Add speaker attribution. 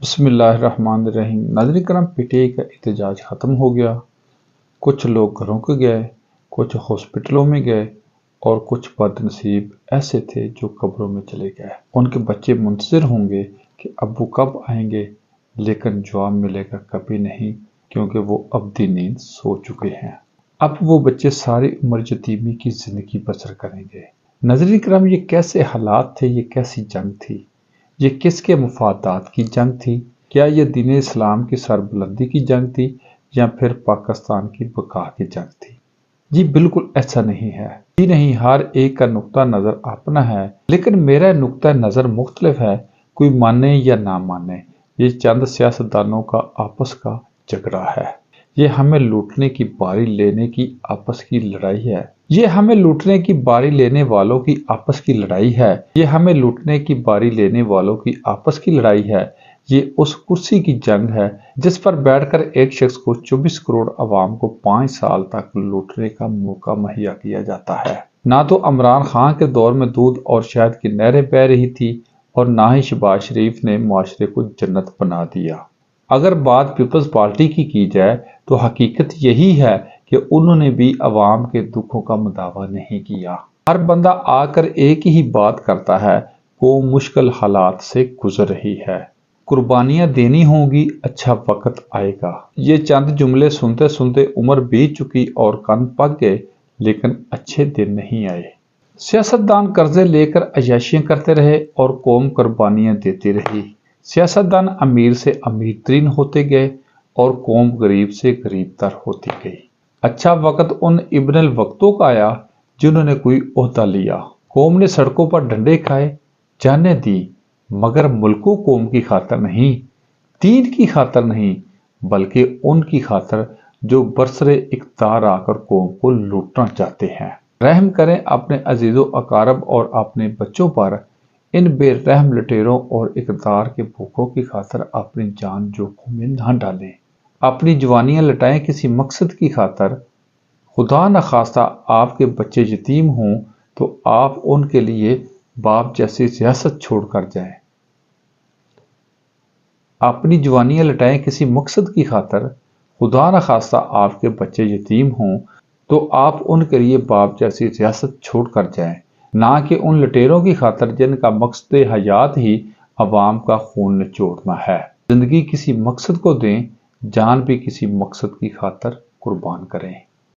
Speaker 1: بسم اللہ الرحمن الرحیم۔ ناظرین کرام، پی ٹی آئی کا احتجاج ختم ہو گیا۔ کچھ لوگ گھروں کو گئے، کچھ ہاسپٹلوں میں گئے اور کچھ بد نصیب ایسے تھے جو قبروں میں چلے گئے۔ ان کے بچے منتظر ہوں گے کہ ابو کب آئیں گے، لیکن جواب ملے گا کبھی نہیں، کیونکہ وہ ابدی نیند سو چکے ہیں۔ اب وہ بچے ساری عمر یتیمی کی زندگی بسر کریں گے۔ ناظرین کرام، یہ کیسے حالات تھے، یہ کیسی جنگ تھی، یہ کس کے مفادات کی جنگ تھی؟ کیا یہ دین اسلام کی سربلندی کی جنگ تھی یا پھر پاکستان کی بقا کی جنگ تھی؟ جی بالکل ایسا نہیں ہے۔ جی نہیں، ہر ایک کا نقطہ نظر اپنا ہے، لیکن میرا نقطہ نظر مختلف ہے۔ کوئی مانے یا نہ مانے، یہ چند سیاستدانوں کا آپس کا جھگڑا ہے۔ یہ ہمیں لوٹنے کی باری لینے کی آپس کی لڑائی ہے۔ یہ ہمیں لوٹنے کی باری لینے والوں کی آپس کی لڑائی ہے۔ یہ ہمیں لوٹنے کی باری لینے والوں کی آپس کی لڑائی ہے۔ یہ اس کرسی کی جنگ ہے جس پر بیٹھ کر ایک شخص کو 24 کروڑ عوام کو 5 سال تک لوٹنے کا موقع مہیا کیا جاتا ہے۔ نہ تو عمران خان کے دور میں دودھ اور شہد کی نہریں بہہ رہی تھی اور نہ ہی شہباز شریف نے معاشرے کو جنت بنا دیا۔ اگر بات پیپلز پارٹی کی جائے تو حقیقت یہی ہے کہ انہوں نے بھی عوام کے دکھوں کا مداوع نہیں کیا۔ ہر بندہ آ کر ایک ہی بات کرتا ہے، قوم مشکل حالات سے گزر رہی ہے، قربانیاں دینی ہوں گی، اچھا وقت آئے گا۔ یہ چند جملے سنتے سنتے عمر بیت چکی اور کان پک گئے، لیکن اچھے دن نہیں آئے۔ سیاستدان قرضے لے کر عیاشیاں کرتے رہے اور قوم قربانیاں دیتی رہی۔ سیاستدان امیر سے امیر ترین ہوتے گئے اور قوم غریب سے غریب تر ہوتی گئی۔ اچھا وقت ان ابن الوقتوں کا آیا جنہوں نے کوئی عہدہ لیا۔ قوم نے سڑکوں پر ڈنڈے کھائے، جانیں دی، مگر ملک و قوم کی خاطر نہیں، دین کی خاطر نہیں، بلکہ ان کی خاطر جو برسر اقتدار آ کر قوم کو لوٹنا چاہتے ہیں۔ رحم کریں اپنے عزیز و اقارب اور اپنے بچوں پر، ان بے رحم لٹیروں اور اقتدار کے بھوکوں کی خاطر اپنی جان جوکھوں میں نہ ڈالیں۔ اپنی جوانیاں لٹائیں کسی مقصد کی خاطر۔ خدا نخواستہ آپ کے بچے یتیم ہوں تو آپ ان کے لیے باپ جیسی ریاست چھوڑ کر جائیں۔ اپنی جوانیاں لٹائیں کسی مقصد کی خاطر۔ خدا نخواستہ آپ کے بچے یتیم ہوں تو آپ ان کے لیے باپ جیسی ریاست چھوڑ کر جائیں، نہ کہ ان لٹیروں کی خاطر جن کا مقصد حیات ہی عوام کا خون نچوڑنا ہے۔ زندگی کسی مقصد کو دیں، جان بھی کسی مقصد کی خاطر قربان کریں۔